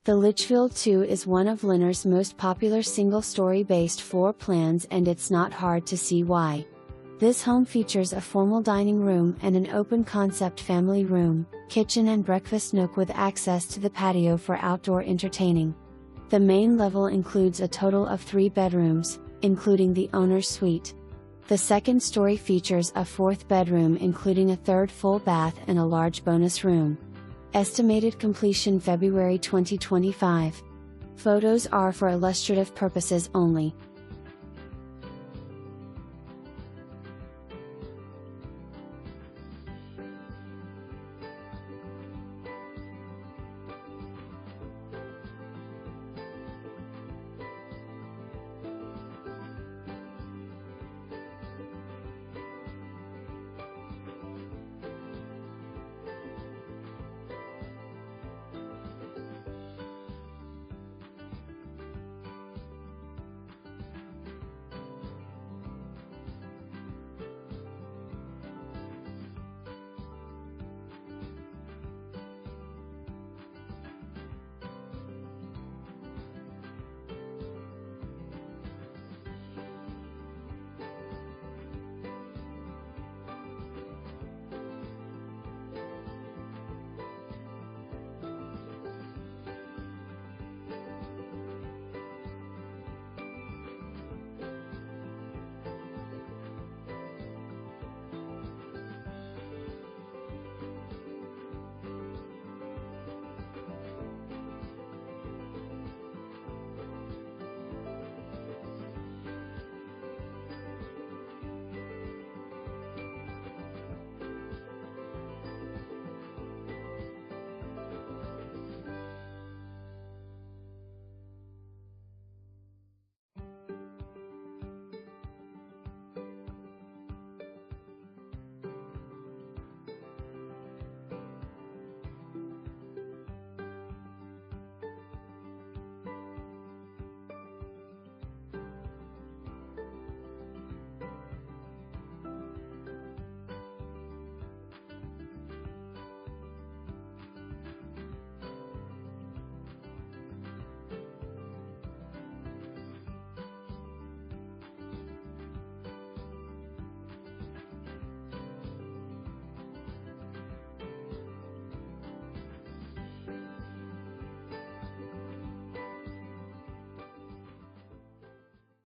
The Litchfield II is one of Lennar's most popular single-story based floor plans, and it's not hard to see why. This home features a formal dining room and an open-concept family room, kitchen and breakfast nook with access to the patio for outdoor entertaining. The main level includes a total of 3 bedrooms, including the owner's suite. The second story features a 4th bedroom including a 3rd full bath and a large bonus room. Estimated completion February 2025. Photos are for illustrative purposes only.